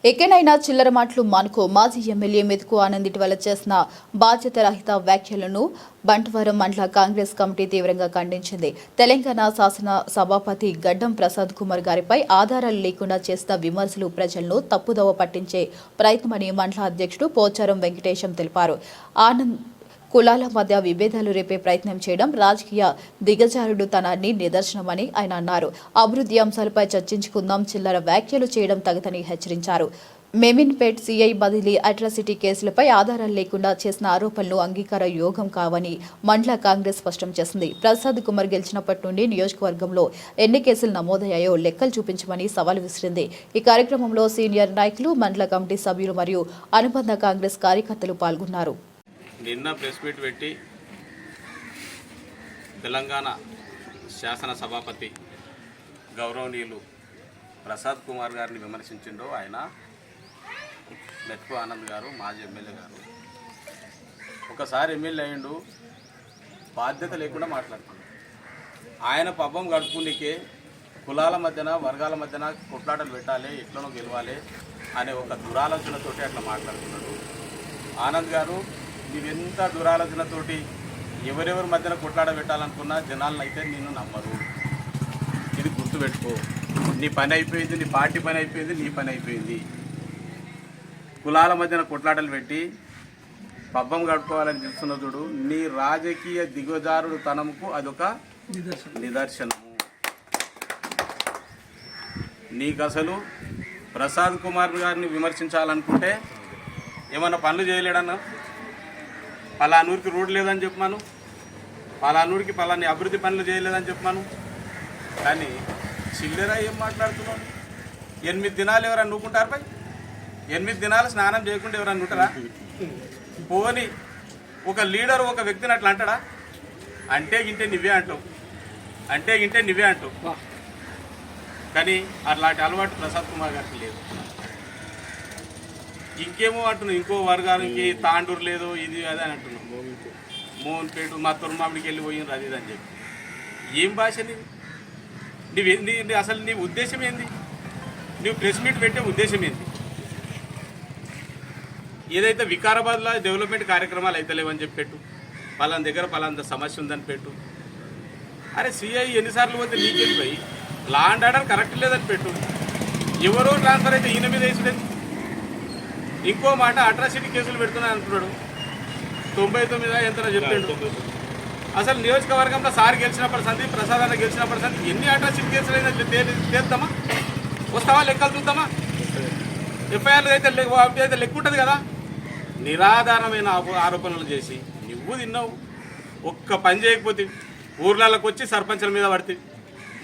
ఎక్కడైనా చిల్లర మాటలు మానుకో మాజీ ఎమ్మెల్యే మెతుకు ఆనంద్ ఇటీవల చేసిన బాధ్యత రహిత వ్యాఖ్యలను బంట్వారం మండల కాంగ్రెస్ కమిటీ తీవ్రంగా ఖండించింది. తెలంగాణ శాసన సభాపతి గడ్డం ప్రసాద్ కుమార్ గారిపై ఆధారాలు లేకుండా చేసిన విమర్శలు ప్రజలను తప్పుదోవ పట్టించే ప్రయత్నమని మండల అధ్యక్షుడు పోచారం వెంకటేశం తెలిపారు. ఆనంద్ కులాల మధ్య విభేదాలు రేపే ప్రయత్నం చేయడం రాజకీయ దిగజారుడుతనాన్ని నిదర్శనమని ఆయన అన్నారు. అభివృద్ధి అంశాలపై చర్చించుకుందాం, చిల్లర వ్యాఖ్యలు చేయడం తగదని హెచ్చరించారు. మెమిన్పేట్ సీఐ బదిలీ అట్రాసిటీ కేసులపై ఆధారాలు లేకుండా చేసిన ఆరోపణలు అంగీకార యోగం కావని మండల కాంగ్రెస్ స్పష్టం చేసింది. ప్రసాద్ కుమార్ గెలిచినప్పటి నుండి నియోజకవర్గంలో ఎన్ని కేసులు నమోదయ్యాయో లెక్కలు చూపించమని సవాల్ విసిరింది. ఈ కార్యక్రమంలో సీనియర్ నాయకులు, మండల కమిటీ సభ్యులు మరియు అనుబంధ కాంగ్రెస్ కార్యకర్తలు పాల్గొన్నారు. నిన్న ప్రెస్ మీట్ పెట్టి తెలంగాణ శాసన సభాపతి గౌరవనీయులు ప్రసాద్ కుమార్ గారిని విమర్శించిండో ఆయన మెతుకు ఆనంద్ గారు, మాజీ ఎమ్మెల్యే గారు, ఒకసారి ఎమ్మెల్యే అయ్యిండు, బాధ్యత లేకుండా మాట్లాడుతున్నాడు. ఆయన పబ్బం గడుపుకునికే కులాల మధ్యన, వర్గాల మధ్యన కొట్లాటలు పెట్టాలి, ఎట్లనో గెలవాలి అనే ఒక దురాలోచనతోటి అట్లా మాట్లాడుతున్నాడు. ఆనంద్ గారు, నీవెంత దురాలోచనతోటి ఎవరెవరి మధ్యన కొట్లాడ పెట్టాలనుకున్నా జనాలను అయితే నిన్ను నమ్మరు. ఇది గుర్తుపెట్టుకో. నీ పని అయిపోయింది, నీ పార్టీ పని అయిపోయింది, నీ పని అయిపోయింది. కులాల మధ్యన కొట్లాటలు పెట్టి పబ్బం గడుపుకోవాలని చూస్తున్న చూడు, నీ రాజకీయ దిగజారుడు తనంకు అదొక నిదర్శనము. నీకు అసలు ప్రసాద్ కుమార్ గారిని విమర్శించాలనుకుంటే ఏమన్నా పనులు చేయలేడన్నా? పలానూరికి రోడ్డు లేదని చెప్పమాను, పలానూరికి పలాని అభివృద్ధి పనులు చేయలేదని చెప్పమాను. కానీ చిల్లర ఏం మాట్లాడుతున్నావు? 8 దినాలు ఎవరన్నా నూకుంటారు పై? 8 దినాలు స్నానం చేయకుండా ఎవరన్నా ఉంటారా? పోని ఒక లీడర్ ఒక వ్యక్తిని అట్లా అంటాడా? అంటే గింటే నువ్వే అంటావు, అంటే గింటే నువ్వే అంటావు. కానీ అట్లాంటి అలవాటు ప్రసాద్ కుమార్ గారికి లేదు. ఇంకేమో అంటున్నావు, ఇంకో వర్గానికి తాండూరు లేదు, ఇది అదే అని అంటున్నావు. మోహన్పేట మా తుర్మామిడికి వెళ్ళి పోయింది అది ఇది అని చెప్పి. ఏం భాష నీవు? అసలు నీ ఉద్దేశం ఏంది? నువ్వు ప్రెస్ మీట్ పెట్టే ఉద్దేశం ఏంది? ఏదైతే వికారాబాద్లో డెవలప్మెంట్ కార్యక్రమాలు అయితే లేవని చెప్పి పెట్టు, పలానా దగ్గర పలానా సమస్య ఉందని పెట్టు. అరే సిఐ ఎన్నిసార్లు పోతే నీకెళ్ళిపోయి లా అండ్ ఆర్డర్ కరెక్ట్ లేదని పెట్టు. ఎవరో ట్రాన్స్ఫర్ అయితే ఈయన మీద వేసుడేది. ఇంకో మాట, అట్రాసిటీ కేసులు పెడుతున్నా అంటున్నాడు. 99 ఎంతనో చెప్పాడు. అసలు నియోజకవర్గంలో సార్ గెలిచినప్పటి సంది, ప్రసాద్ అన్న గెలిచినప్పటి సంది ఎన్ని అట్రాసిటీ కేసులు అయినా తేలుతామా? వస్తావా? లెక్కలు చూద్దామా? ఎఫ్ఐఆర్లు అయితే లెక్క ఉంటుంది కదా. నిరాధారమైన ఆరోపణలు చేసి నువ్వు తిన్నావు. ఒక్క పని చేయకపోతే ఊర్లలోకి వచ్చి సర్పంచుల మీద పడితే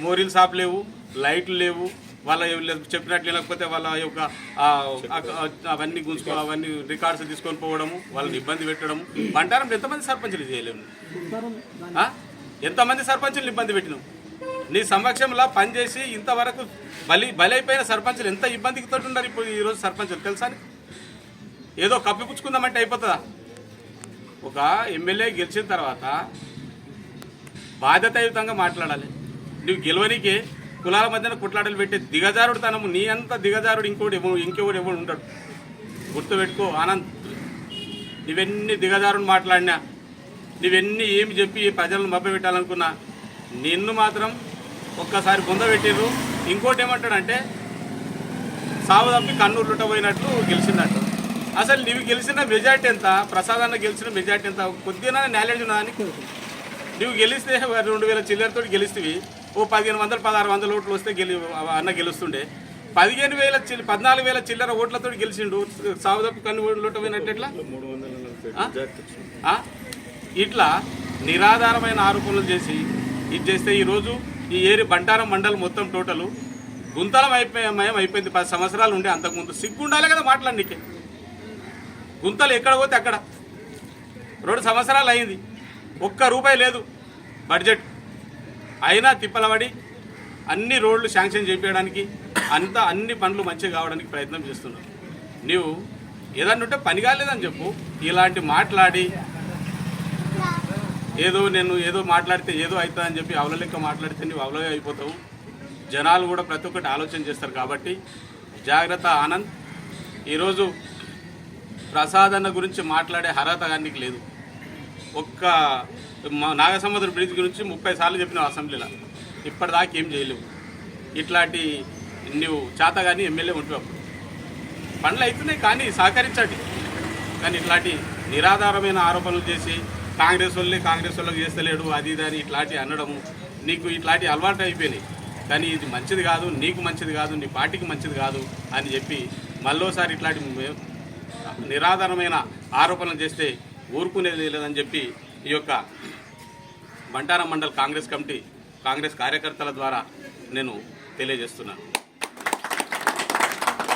మోరీలు షాప్ లేవు, లైట్లు లేవు, వాళ్ళ చెప్పినట్లు లేకపోతే వాళ్ళ యొక్క అవన్నీ గుంజుకో అవన్నీ రికార్డ్స్ తీసుకొని పోవడము, వాళ్ళని ఇబ్బంది పెట్టడము. బంటారం ఎంతమంది సర్పంచులు చేయలేము? ఎంతమంది సర్పంచులు ఇబ్బంది పెట్టినావు? నీ సమక్షంలో పనిచేసి ఇంతవరకు బలైపోయిన సర్పంచులు ఎంత ఇబ్బందికి తోటి ఉన్నారు ఇప్పుడు ఈరోజు సర్పంచులు తెలుసా? ఏదో కప్పిపుచ్చుకుందామంటే అయిపోతుందా? ఒక ఎమ్మెల్యే గెలిచిన తర్వాత బాధ్యతాయుతంగా మాట్లాడాలి. నువ్వు గెలవనికే కులాల మధ్యన కొట్లాటలు పెట్టే దిగజారుడు తనము. నీ అంత దిగజారుడు ఇంకెవడు ఎవడు ఉంటాడు? గుర్తుపెట్టుకో ఆనంద్. నువ్వెన్ని దిగజారుడు మాట్లాడినా, నువ్వెన్ని ఏమి చెప్పి ప్రజలను మభ్యపెట్టాలనుకున్నా, నిన్ను మాత్రం ఒక్కసారి పొందబెట్టిర్రు. ఇంకోటి ఏమంటాడంటే సాగు తప్పి కన్నూరు లుట్టబోయినట్లు గెలిచిందంట. అసలు నువ్వు గెలిచిన మెజార్టీ ఎంత? ప్రసాద్ అన్న గెలిచిన మెజార్టీ ఎంత? కొద్దిగా నాలెడ్జ్ ఉన్నదా అని? నువ్వు గెలిస్తే 2000 చిల్లరతో గెలిస్తేవి ఓ 1500 1600 ఓట్లు వస్తే అన్న గెలుస్తుండే. 14,000 చిల్లర ఓట్లతో గెలిచిండు. సాగుదప్పి కన్ను పోయినట్టు ఇట్లా నిరాధారమైన ఆరోపణలు చేసి ఇది చేస్తే ఈరోజు ఈ బంటారం మండలం మొత్తం టోటలు గుంతలం అయిపోయింది. 10 సంవత్సరాలు ఉండే అంతకుముందు సిగ్గుండాలి కదా మాట్లాడనీకే. గుంతలు ఎక్కడ పోతే అక్కడ 2 సంవత్సరాలు అయింది, ఒక్క రూపాయి లేదు బడ్జెట్. అయినా తిప్పలబడి అన్ని రోడ్లు శాంక్షన్ చేయించడానికి అన్ని పనులు మంచిగా కావడానికి ప్రయత్నం చేస్తున్నావు. నువ్వు ఏదన్నా ఉంటే పని కాలేదని చెప్పు. ఇలాంటి మాట్లాడి ఏదో మాట్లాడితే ఏదో అవుతుందని చెప్పి అవల లెక్క మాట్లాడితే నువ్వు అవలే అయిపోతావు. జనాలు కూడా ప్రతి ఒక్కటి ఆలోచన చేస్తారు. కాబట్టి జాగ్రత్త ఆనంద్. ఈరోజు ప్రసాద్ అన్న గురించి మాట్లాడే అర్హత గానికి లేదు. ఒక్క నాగసముద్ర బ్రిడ్జ్ గురించి 30 సార్లు చెప్పినావు అసెంబ్లీలో, ఇప్పటిదాకా ఏం చేయలేవు. ఇట్లాంటి నువ్వు చేత కానీ ఎమ్మెల్యే ఉంటున్నావు, పనులు అవుతున్నాయి కానీ సహకరించండి. కానీ ఇట్లాంటి నిరాధారమైన ఆరోపణలు చేసి కాంగ్రెస్ వాళ్ళకి చేస్తలేడు అది ఇది అని ఇట్లాంటి అనడము నీకు ఇట్లాంటి అలవాటు అయిపోయినాయి. కానీ ఇది మంచిది కాదు, నీకు మంచిది కాదు, నీ పార్టీకి మంచిది కాదు అని చెప్పి మళ్ళోసారి ఇట్లాంటి నిరాధారమైన ఆరోపణలు చేస్తే ఊరుకునేది లేదని చెప్పి ఈ యొక్క బంటారం మండల్ కాంగ్రెస్ కమిటీ కాంగ్రెస్ కార్యకర్తల ద్వారా నేను తెలియజేస్తున్నాను.